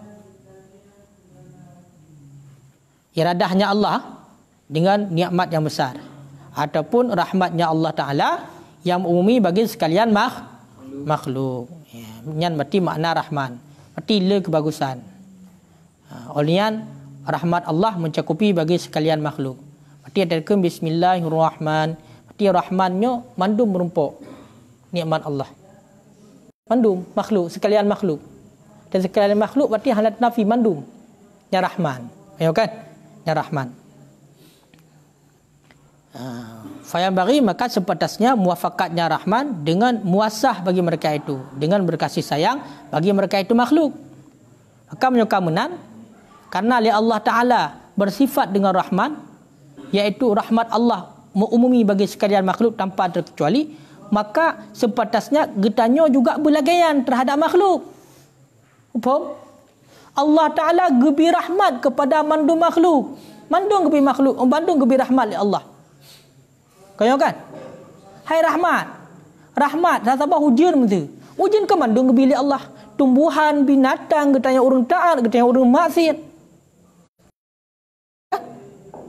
Iradahnya Allah dengan nikmat yang besar, ataupun rahmatnya Allah Ta'ala yang umumi bagi sekalian makhluk. Yang berarti makna Rahman, berarti le kebagusan. Olian rahmat Allah mencakupi bagi sekalian makhluk. Berarti ada ke bismillahirrahmanirrahim. Berarti rahmannya mandum merumpuk nikmat Allah. Mandum makhluk, sekalian makhluk. Dan sekalian makhluk berarti halat nafi mandum. Ya Rahman. Ya kan? Ya Rahman. Fayam bagi maka sepatasnya muwafaqatnya Rahman dengan muasah bagi mereka itu, dengan berkasih sayang bagi mereka itu makhluk. Maka menyukamunan karena Allah Ta'ala bersifat dengan Rahman, iaitu rahmat Allah umumi bagi sekalian makhluk tanpa terkecuali, maka sepatasnya getanyo juga berlagaian terhadap makhluk. Faham? Allah Ta'ala gebi rahmat kepada mandum makhluk. Mandung gebi makhluk, mandung gebi rahmat oleh Allah. Kau kan? Hai rahmat, rasabah hujan mesti. Hujan ke mandung gebi oleh Allah. Tumbuhan, binatang, getanya orang taat, getanya orang maksiat.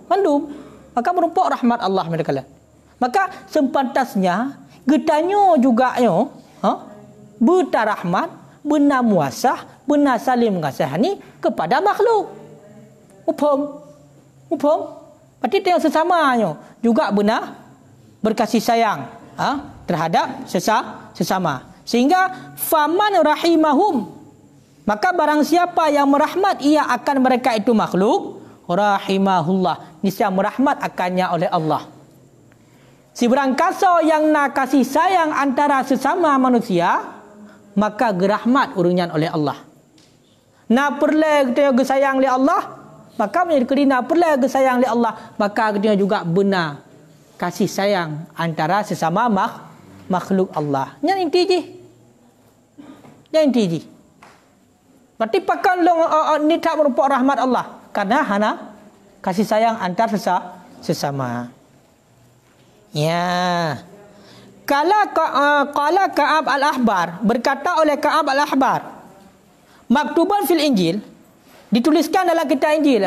Mandum, maka merumpuk rahmat Allah mereka. Maka sepantasnya getanyo juga bertarahmat, benar muasah, benar saling mengasihani kepada makhluk. Upam. Berarti yang sesamanya juga benar berkasih sayang terhadap sesama. Sehingga faman rahimahum, maka barang siapa yang merahmat ia akan mereka itu makhluk, rahimahullah, niscaya merahmat akannya oleh Allah. Si berangkasa yang nak kasih sayang antara sesama manusia, maka gerahmat urunyan oleh Allah. Na perle kita gesayang oleh Allah, maka menjadi kerina perle gesayang oleh Allah, maka kita juga benar kasih sayang antara sesama makhluk Allah. Yang inti je. Yang inti je. Berarti pakan long ni tak merupakan rahmat Allah, karena hana kasih sayang antar sesama. Ya. Qala Ka'ab al-Ahbar, berkata oleh Ka'ab al-Ahbar, maktuban fil Injil, dituliskan dalam kitab Injil.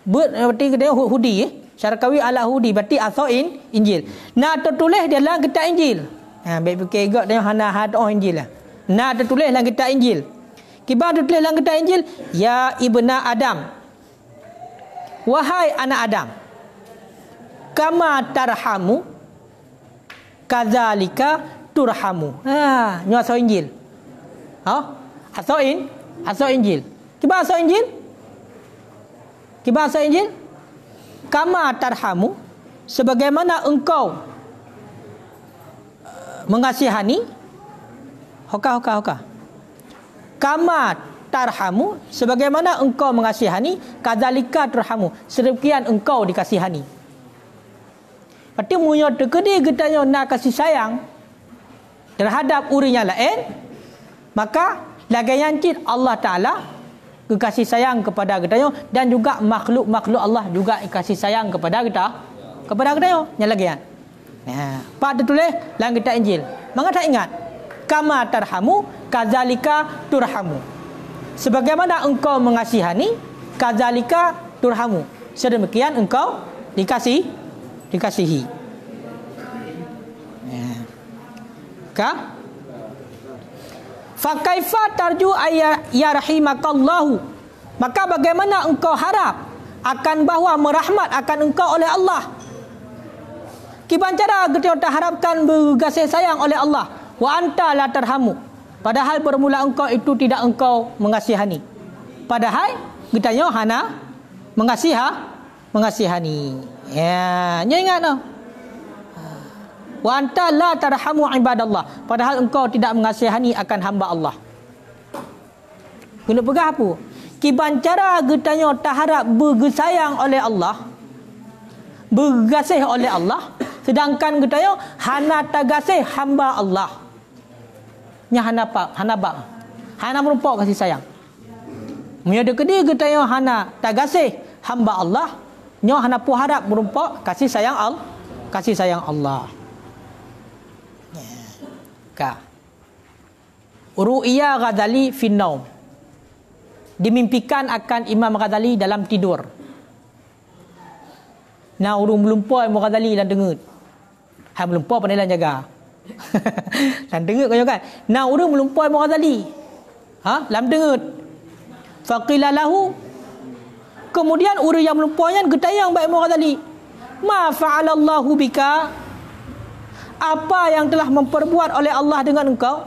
Berarti kita hudi, syarakawi ala hudi, berarti asain Injil. Nah, tertulis dalam kitab Injil. Baik fikir gak dia hana hadoh Injil lah. Nah, tertulis dalam kitab Injil. Kibar tertulis dalam kitab Injil, ya ibna Adam, wahai anak Adam, kama tarhamu kadzalika turhamu. Ni asal Injil. Asal Injil. Kibar asal Injil? Kibar asal Injil? Kama tarhamu, sebagaimana engkau mengasihani. Hoka. Kama tarhamu, sebagaimana engkau mengasihani, kadzalika turhamu, sedemikian engkau dikasihani. Berarti munyo terkedi getanya nak kasih sayang terhadap orang yang lain, maka lagayan cit Allah Taala kasih sayang kepada getanya, dan juga makhluk-makhluk Allah juga kasih sayang kepada getanya yang lagayan. Pak tertulis dalam kitab Injil. Maka tak ingat, kama tarhamu kadzalika turhamu, sebagaimana engkau mengasihani, kadzalika turhamu, sedemikian engkau dikasihi. Fa kaifa tarju ya rahimakallahu, maka bagaimana engkau harap akan bahawa merahmat akan engkau oleh Allah. Kiban cara kita harapkan bergasih sayang oleh Allah, wa anta la tarhamu, padahal bermula engkau itu tidak engkau mengasihani. Padahal getanya hana mengasihani. Ya, ingat no. Wa anta la tarhamu ibadallah, padahal engkau tidak mengasihani akan hamba Allah. Guna pegah apa? Kiban cara getanya taharap bergesayang oleh Allah, bergasih oleh Allah, sedangkan getanya hana tagasih hamba Allah. Nya hana merupakan kasih sayang. Menyada kedi getanya hana tagasih hamba Allah, nya hana pu harap merupakan kasih sayang Allah. Ru'ya Ghazali fi naum, dimimpikan akan Imam Ghazali dalam tidur. Nah, urung melumpur Imam Ghazali dan dengut. Hai melumpur pandai lan jaga. Dan dengut kau kan. Nah, urung melumpur Imam Ghazali. Lam dengut. Faqila lahu, kemudian urang yang melumpurnya getayang baik Imam Ghazali. Ma fa'alallahu bika, apa yang telah memperbuat oleh Allah dengan engkau?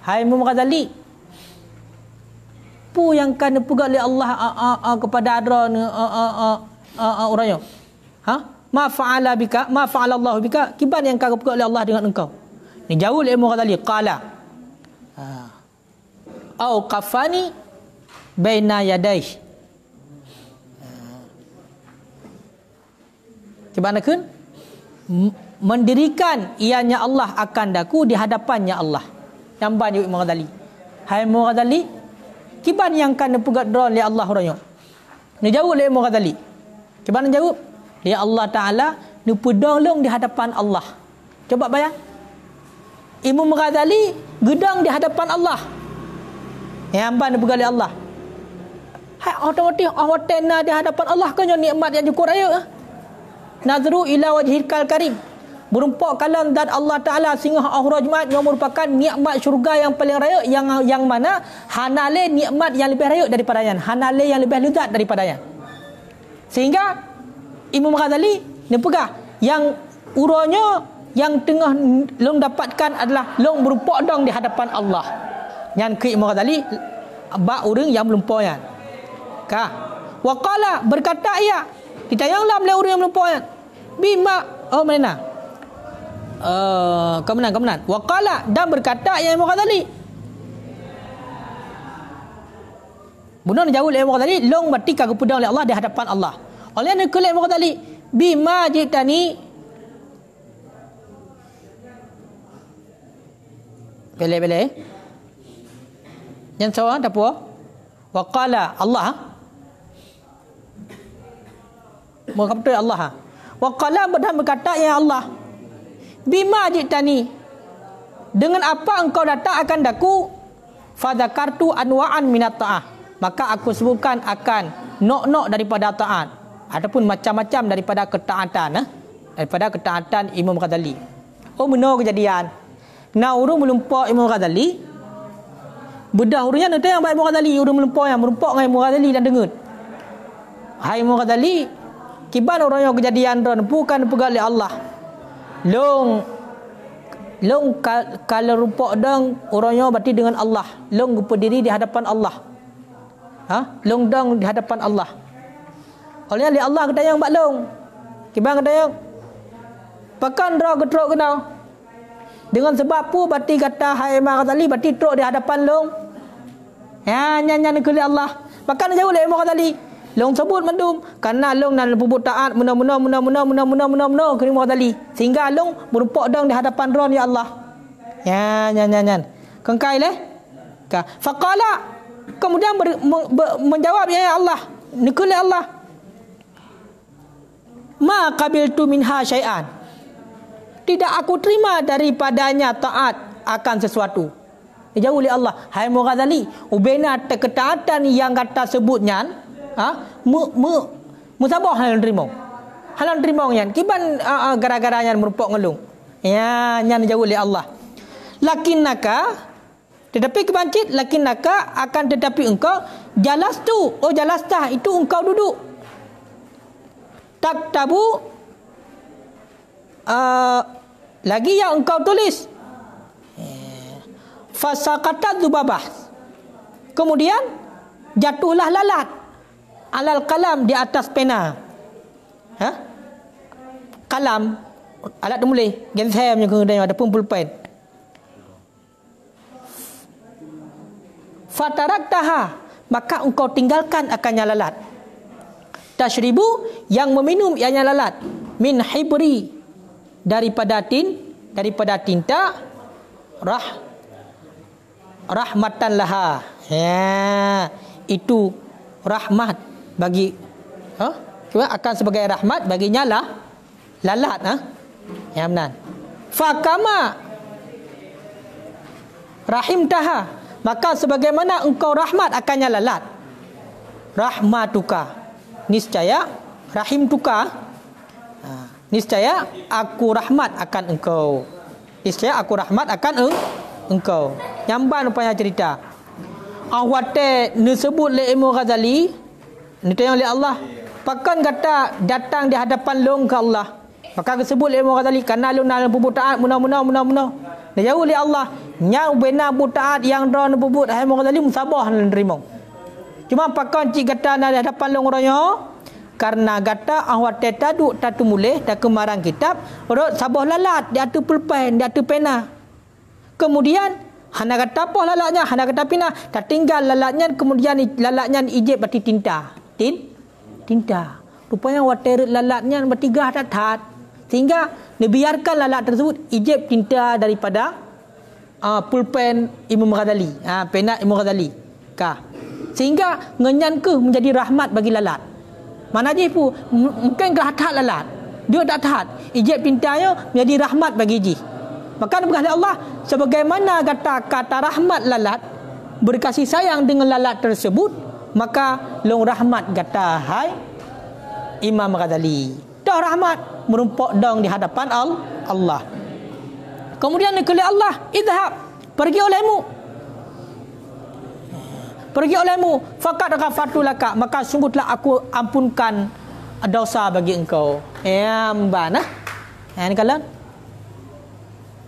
Hai Imam Ghazali, pu yang kena pegat oleh Allah kepada adra ni orangnya. Ma fa'ala bika, ma fa'ala Allah bika, kiban yang kau pegat oleh Allah dengan engkau? Ni jawab Imam Ghazali, qala au qafani baina yadayh. Kibanakeun mendirikan ianya Allah akan daku di hadapannya Allah. Jamban juga Imam Ghazali. Hai Imam Ghazali, kiban yang kan pegat drone li Allah orangnya? Ni jawab le Imam Ghazali. Kiban jawab? Li Allah Taala ni pedolong di hadapan Allah. Coba bayang. Imam Ghazali gedang di hadapan Allah. Yang amban ni pegat li Allah. Hai otomatis awatena di hadapan Allah kan nikmat yang diukur raya. Nazru ila wajhikal karim, berumpak kalam dan Allah Taala singgah akhirajmat yang merupakan nikmat syurga yang paling raya, yang mana hanale nikmat yang lebih raya daripadanya, hanale yang lebih lezat daripadanya. Sehingga Imam Ghazali ni pegah yang uranya yang tengah long dapatkan adalah long berumpak dong di hadapan Allah. Yang ke Imam Ghazali bak urang yang melumpurnya. Waqala, berkata ia, ditayanglah oleh orang yang melumpurnya. Bima mana? kemenangan. Wa qala, dan berkata ya Imam Ghazali. Benar jauh oleh Imam Ghazali, long batika kepada oleh Allah di hadapan Allah. Oleh yang kelak Imam Ghazali, bima jitani bele-bele. Yang sawa tak apa? Wa qala Allah. Berkata Allah. Wa qala berkata ya Allah. Bima jitani, dengan apa engkau datang akan daku, fadzakartu anwa'an minat ta'ah, maka aku sebutkan akan nok-nok daripada taat ataupun macam-macam daripada ketaatan, daripada ketaatan Imam Ghazali. Oh benar kejadian. Nah urung melumpuk Imam Ghazali, bedah urungnya nanti yang baik Imam Ghazali, urung melumpuk dengan Imam Ghazali dan dengut. Hai Imam Ghazali, kiban orang yang kejadian ron bukan pegang oleh Allah. Long kalau rupa dang orangnya berarti dengan Allah. Long berdiri di hadapan Allah. Long dang di hadapan Allah. Oleh Allah kata yang bak long. Kibang kata yang pakan dra getrok kena. Dengan sebab apa berarti kata hai Imam Ghazali berarti trok di hadapan long. Ya nyanyi ke Allah. Pakan jauh le Imam Ghazali. Long sebut mandum karena long nan pubut taat muna ke Imam Ghazali sehingga long berupok dang di hadapan ron ya Allah. Ya nyan. Kengkai leh. Faqala, kemudian menjawab ya Allah, nikul Allah. Ma qabiltu minha syai'an. Tidak aku terima daripadanya taat akan sesuatu. Jauh oleh Allah. Hai Imam Ghazali, ubena ketaatan yang kata sebutnya musabah halan terima yan kiban gara-gara yan merupok ngelung ya nyan jauh oleh Allah. Lakinnaka, tetapi kebancit, lakinnaka akan tetapi engkau jalastu, jalastah itu engkau duduk, taktabu lagi yang engkau tulis, fasaqatat dzubabah, kemudian jatuhlah lalat alal kalam, di atas pena. Kalam alat tulis gen saya punya kemudian ada pun pulpen. Fataraktaha, maka engkau tinggalkan akannya lalat. Tashribu, yang meminum ianya lalat, min hibri, daripada tinta, rahmatan laha. Ya, itu rahmat bagi akan sebagai rahmat baginya lah lalat. Ya benar. Fakama rahimtaha, maka sebagaimana engkau rahmat akannya lalat, rahmatuka, niscaya rahimtuka, niscaya aku rahmat akan engkau, niscaya aku rahmat akan engkau. Nyamban rupanya cerita awate disebut oleh Imam Ghazali ditanya oleh Allah, pakan kata datang di hadapan long ke Allah, maka disebut oleh Imam Ghazali karena long dalam pubutaat muna dan jauh oleh Allah nyau bena pubutaat yang ron pubut hai Imam Ghazali musabah dan terima. Cuma pakan cik kata di hadapan long orangnya karena kata awate taduk tatu mulih tak kemarang kitab rot sabah lalat di atu pulpen, di atu pena. Kemudian hana kata apa lalatnya, hana kata pina, tak tinggal lalatnya, kemudian lalatnya ijib berarti tinta. Tinta. Rupanya water lalatnya bertiga tat. Sehingga dibiarkan lalat tersebut ijib tinta daripada pulpen Imam Ghazali, pena Imam Ghazali. Sehingga ngenyan ke menjadi rahmat bagi lalat. Mana je pu mungkin gerhat lalat. Dia tak taat. Ijib tintanya menjadi rahmat bagi ji. Maka berkata Allah, sebagaimana kata rahmat lalat berkasih sayang dengan lalat tersebut, maka long rahmat kata hai Imam Ghazali. Dah rahmat merumpok dong di hadapan Allah. Kemudian dikali Allah, idhab, pergi olehmu, faqad ghafartu laka, maka sungguhlah aku ampunkan dosa bagi engkau. Ya mbana. Ini kalian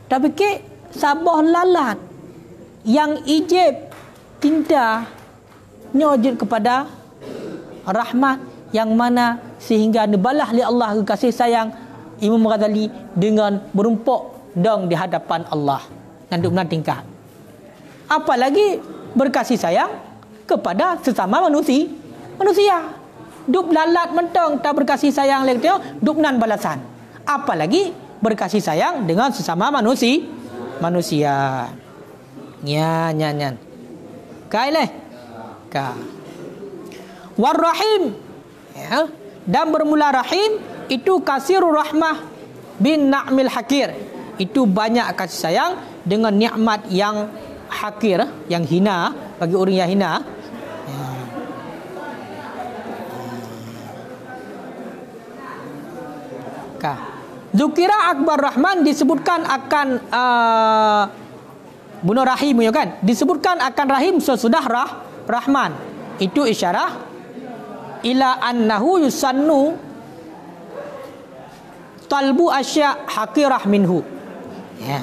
tapi ke sabah lalat yang ijib tinta nyojud kepada rahmat yang mana sehingga dibalah oleh Allah kasih sayang Imam Ghazali dengan merumpok dong di hadapan Allah dan duk tingkat. Apalagi berkasih sayang kepada sesama manusia. Duk lalat mentong tak berkasih sayang lagi tu, duk nan balasan. Apalagi berkasih sayang dengan sesama manusia. Nyan. Kai leh. Ka. Warrahim. Ya. Dan bermula rahim itu kasirur rahmah bin na'mil hakir. Itu banyak kasih sayang dengan nikmat yang hakir, yang hina, bagi orang yang hina. Ka. Zukira akbar rahman disebutkan akan bunuh rahim kan? Disebutkan akan rahim sesudah rahman. Itu isyarah ila annahu yusannu talbu asya hakirah minhu. Ya.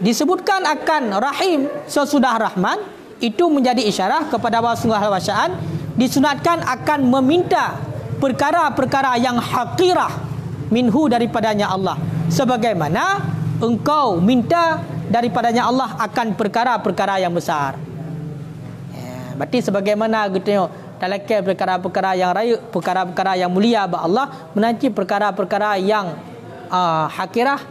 Disebutkan akan rahim sesudah rahman, itu menjadi isyarah kepada bahawa sungguh hal-wasyaan disunatkan akan meminta perkara-perkara yang hakirah minhu daripadanya Allah, sebagaimana engkau minta daripadanya Allah akan perkara-perkara yang besar. Ya, berarti sebagaimana kita tengok dalam perkara-perkara yang raya, perkara-perkara yang mulia ba Allah, menanti perkara-perkara yang hakirah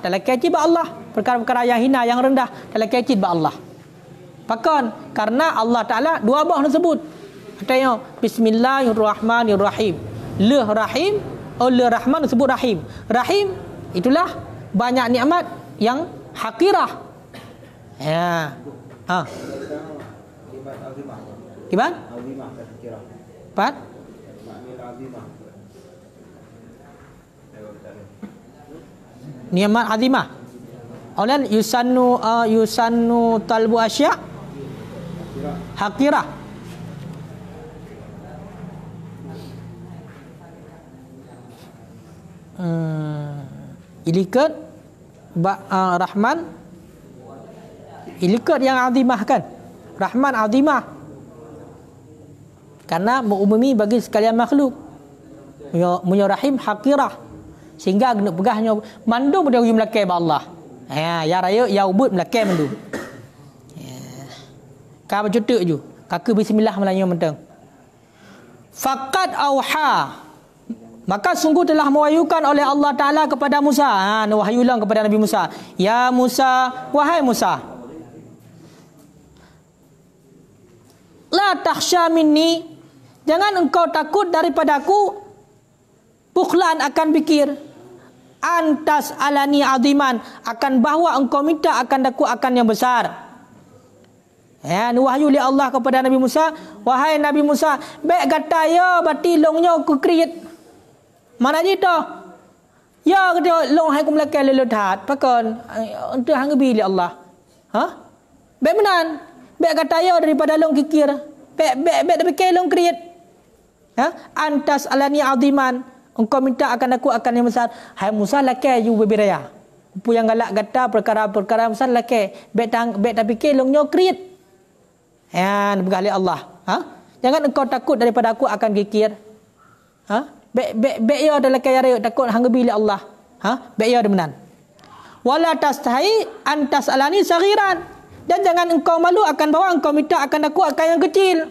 dalam kecil ba Allah, perkara-perkara yang hina, yang rendah dalam kecil ba Allah. Pakon karena Allah Taala dua bah tersebut. Tengok bismillahirrahmanirrahim. Le rahim, le rahman disebut rahim. Rahim itulah banyak nikmat yang hakirah. Ya. Gimana? Pat? Nikmat azimah. Oleh yusannu talbu asya hakirah. Ilikat rahman, ilikat yang azimah kan, rahman azimah, karena mengumumi bagi sekalian makhluk. Munyo rahim hakirah, sehingga kena pegahnya mandum dia melakai ba Allah. Ya raya ya ubud melakai mandum. Ka bercutuk je, kaka bismillah melanya mentang. Faqad auha, maka sungguh telah mewahyukan oleh Allah Ta'ala kepada Musa. Wahyulang kepada Nabi Musa. Ya Musa, wahai Musa, la takhsha minni, jangan engkau takut daripadaku, bukhlan akan fikir, antas alani aziman, akan bahawa engkau minta akan daku akan yang besar. Ya, wahyu li Allah kepada Nabi Musa, wahai Nabi Musa, baik kata ya bati longnya ku kriit. Mana gitu? Ya kata long hai ku melakai lelu that. Pakon untuk hang bi li Allah. Baik benan. Baik kata ya daripada long kikir. Baik dah fikir long kriit. Antas alani aziman, engkau minta akan aku akan yang besar. Hai Musa lakai you bebiraya. Pu yang galak kata perkara-perkara besar lakai. Baik dah fikir longnya kriit. Ya, bergali Allah. Jangan engkau takut daripada aku akan kikir. Baik ya adalah kaya raya takut hang bila Allah. Baik ya demenan. Wala tastahi antas alani saghiran, dan jangan engkau malu akan bahawa engkau minta akan aku akan yang kecil.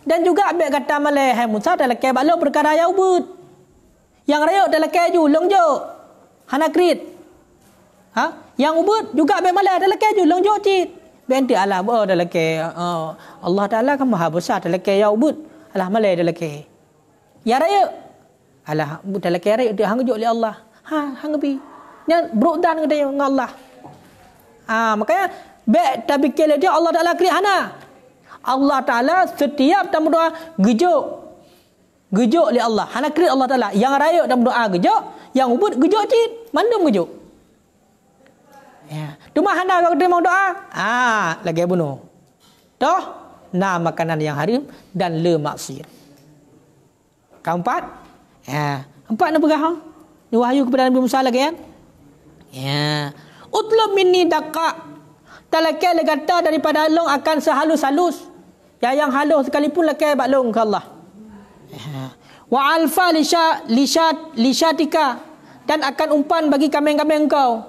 Dan juga baik kata malai hai Musa adalah kaya balok perkara yang ubud. Yang raya adalah kaya ju long jo. Hanakrit. Yang ubud juga baik malai adalah kaya ju long jo cit. Benti Allah adalah ke Allah Taala kan maha besar adalah ke ya ubud. Allah malai adalah ke ya raya. Allah adalah ke raya dia hang juk li Allah. Hang bi. Nya berudan dengan Allah. Makanya baik tapi ke dia Allah Taala kri hana. Allah Taala setiap dalam doa gejuk li Allah. Hana kri Allah Taala. Yang raya dalam doa gejuk, yang ubud gejuk cit. Mandum gejuk. Ya. Cuma hana kalau dia mau doa, lagi bunuh. Toh, makanan yang haram dan le maksiat. Keempat, empat nak berah. Ni wahyu kepada Nabi Musa lagi kan? Ya. Utlub minni daqa. Talakai legata daripada long akan sehalus-halus. Yang halus sekalipun lakai bak long ke Allah. Wa alfa lishatika, dan akan umpan bagi kambing-kambing engkau.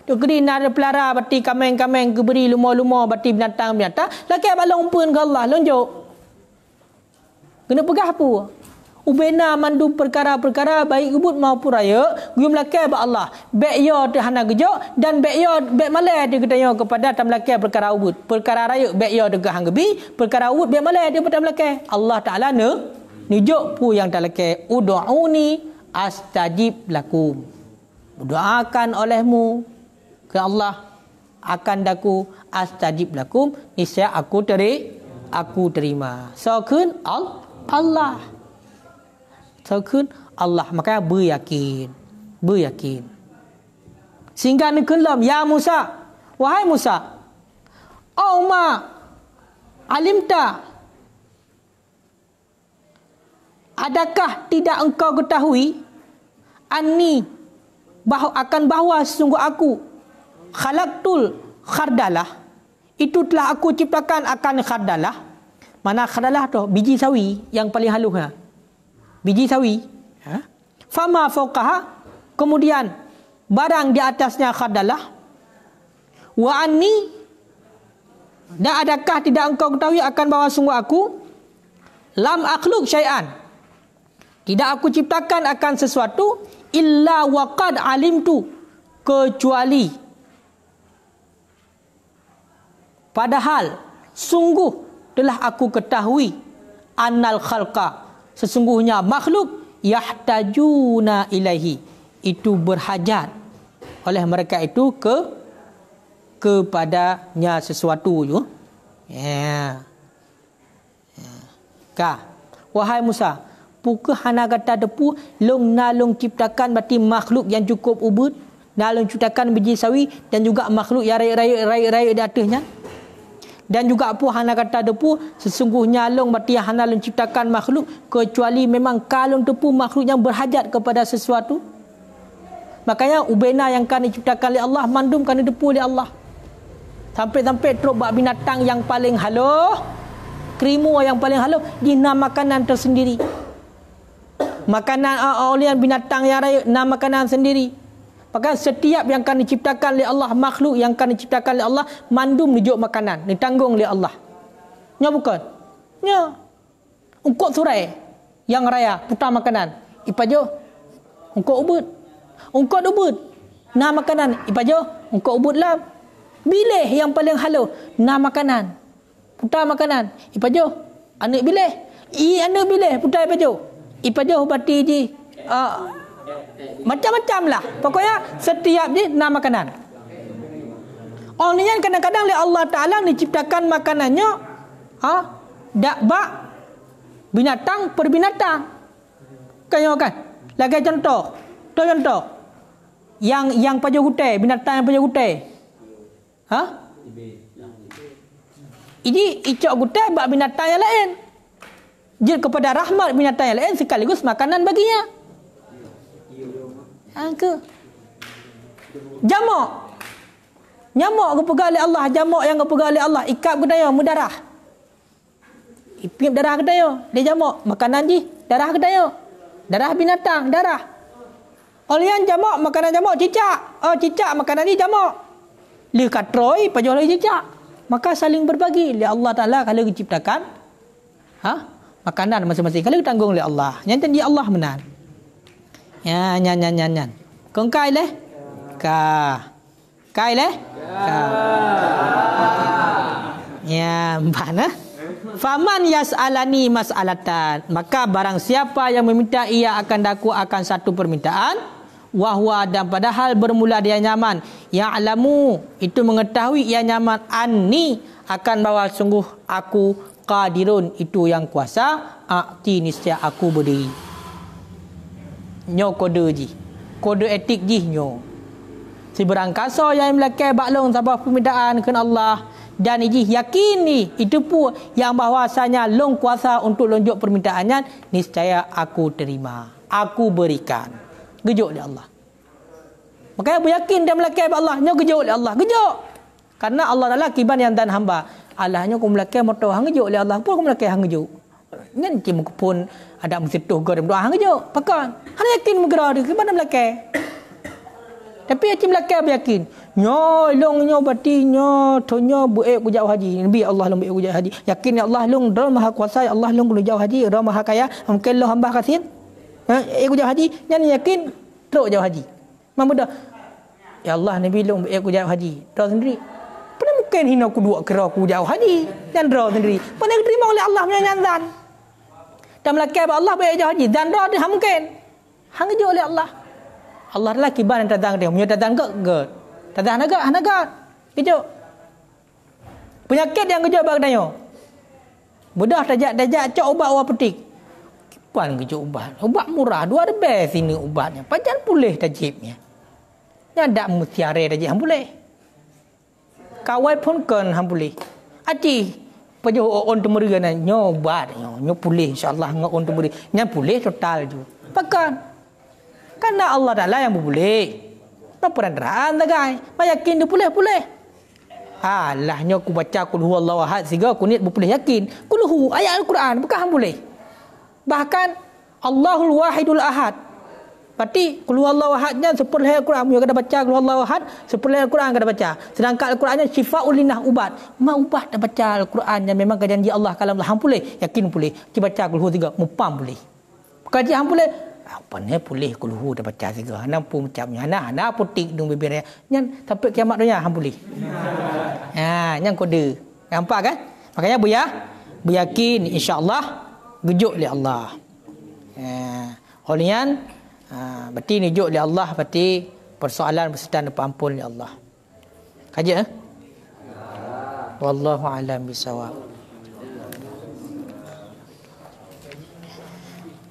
Tu keri nada pelara bati kambing-kambing ke beri lumah-lumah bati binatang-binatang. Laki balong umpan ke Allah lonjok. Kena pegah apa? Ubena mandu perkara-perkara baik ubud maupun raya guyum lakai ba Allah bek yo terhana gejok dan bek yo bek malai dia ketanya kepada tam lakai perkara ubud perkara raya bek yo degah hang gebi perkara ubud bek malai dia pada lakai Allah Taala nunjuk pu yang tak lakai ud'uni astajib lakum doakan olehmu ke Allah akan daku astajib lakum niscaya aku terima so kun Allah Sakun Allah makanya beryakin sehingga nikelam ya Musa wahai Musa ma alimta adakah tidak engkau ketahui anni bahawa sesungguh aku khalaqtul khardalah itu telah aku ciptakan akan khardalah mana khardalah tu biji sawi yang paling halus biji sawi fama fawqaha kemudian barang di atasnya khadalah wa anni dan adakah tidak engkau ketahui akan bahawa sungguh aku lam akhluq syai'an tidak aku ciptakan akan sesuatu illa waqad alimtu kecuali padahal sungguh telah aku ketahui annal khalqa sesungguhnya makhluk yahtajuna ilaihi itu berhajat oleh mereka itu kepadanya sesuatu tu wahai Musa puka hana kata depu long nalong ciptakan berarti makhluk yang cukup ubud nalong ciptakan biji sawi dan juga makhluk yang raya di atasnya dan juga apa hana kata depu sesungguhnya long berarti hana long ciptakan makhluk kecuali memang kalong depu makhluk yang berhajat kepada sesuatu makanya ubena yang kan diciptakan oleh Allah mandum kan depu oleh Allah sampai-sampai teruk bak binatang yang paling halus krimu yang paling halus dina makanan tersendiri makanan olian binatang yang raya nama makanan sendiri. Maka setiap yang akan diciptakan oleh Allah, makhluk yang akan diciptakan oleh Allah, mandum nujuk makanan, ditanggung oleh Allah. Nya bukan? Nya. Ungkot surai yang raya putar makanan. Ipajo. Ungkot ubud. Ungkot ubud. Nah makanan. Ipajo. Ungkot ubud lah. Bileh yang paling halu. Nah makanan. Putar makanan. Ipajo. Anak bileh. Anak bileh. Putar ipajo. Ipajo berarti di macam-macam lah. Pokoknya setiap ni nama makanan. Orang ni yang kadang-kadang oleh Allah Ta'ala diciptakan makanannya dak bak binatang per binatang. Kan? Lagi contoh. Contoh. Yang pajo gutai, binatang yang pajo gutai. Ini icok gutai bak binatang yang lain. Jadi kepada rahmat binatang yang lain sekaligus makanan baginya. Jamak. Nyamuk kepegang oleh Allah, jamak yang kepegang oleh Allah, ikap kedaya mudarah. Ipip darah kedaya, dia jamak. Makanan ji, darah kedaya. Darah binatang, darah. Olian jamak, makanan jamak, cicak. Cicak makanan ni jamak. Li katroi, pajuh lagi cicak. Maka saling berbagi. Li Allah Ta'ala kalau diciptakan makanan masing-masing. Kalau ditanggung oleh Allah. Yang dia Allah menang. Nyan. Con cai leh? Cai leh? Ya, mana? Faman yas'alani mas'alatan. Maka barang siapa yang meminta ia akan daku akan satu permintaan. Wahwa dan padahal bermula dia nyaman. Ya'lamu itu mengetahui ia nyaman. Anni akan bawa sungguh aku qadirun itu yang kuasa. A'ti niscaya aku berdiri. Nyo kode ji. Kode etik ji nyo. Si berangkasa yang melakai baklong sabah permintaan ke Allah. Dan iji yakin ni. Itu pun yang bahawasanya long kuasa untuk lonjok permintaannya. Niscaya aku terima. Aku berikan. Gejuk oleh Allah. Makanya beryakin dia melakai Allah. Nyo gejuk oleh Allah. Gejuk. Karena Allah adalah kiban yang dan hamba. Allahnya kau melakai motor hang gejuk oleh Allah. Pun kau melakai hang gejuk. Ngan cim pun ada mesti tuh gor doa hang jo. Pakan. Hang yakin mengera di mana belakang. Tapi cim belakang yakin. Nyo long nyo bati nyo tonyo buek ku jauh haji. Nabi Allah long buek ku jauh haji. Yakin ya Allah long dah maha kuasa, ya Allah long ku jauh haji, dah maha kaya. Mungkin lo hamba kasin. Ku jauh haji, nyan yakin teruk jauh haji. Mamudah. Ya Allah Nabi long buek ku jauh haji. Dah sendiri. Pernah mungkin hina ku dua kira ku jauh haji dan dah sendiri. Pernah diterima oleh Allah punya nyandan. Dan melakar Allah buek jauh haji dan dah dia mungkin. Hang jo oleh Allah. Allah adalah kibar yang datang dia. Punya datang ke. Datang hanaga. Kejut. Penyakit yang kejut bagdanyo. Mudah dajak cak ubat orang petik. Kipan kejut ubat. Ubat murah. 2 rebel sini ubatnya. Pajan pulih tajibnya. Nya dak mutiare tajib hang pulih. Kawai pun kan hang pulih. Aci pajo on temerian nyo ubat nyo pulih insyaallah on temeri. Nya pulih total ju. Pakan. Karena Allah Taala yang boleh. Perantaraan tagai. Yakin dia pulih. Alahnya aku baca qul huwallahu ahad sehingga aku niat berpulih yakin. Qul hu ayat Al-Quran bukan hang boleh. Bahkan Allahul Wahidul Ahad. Berarti qul huwallahu ahadnya seperti Al-Quran. Dia kata baca qul huwallahu ahad seperti Al-Quran kata baca. Sedangkan Al-Qurannya syifaul linah ubat. Ubat dah baca Al-Quran yang memang janji Allah kalau hang pulih yakin pulih. Kita baca qul hu 3 mupam pulih. Kaji hang pulih apa ni pulih kulhu dah baca segala hana pun macamnya hana putik dung bibirnya nyan sampai kiamat dunia hang pulih nyan kode nampak kan makanya beryakin insyaallah gejuk li Allah holian berarti nujuk li Allah berarti persoalan bersedan ampun li Allah kaji wallahu alam bisawab.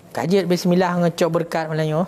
Kajian bismillah ngecok berkat Melayu.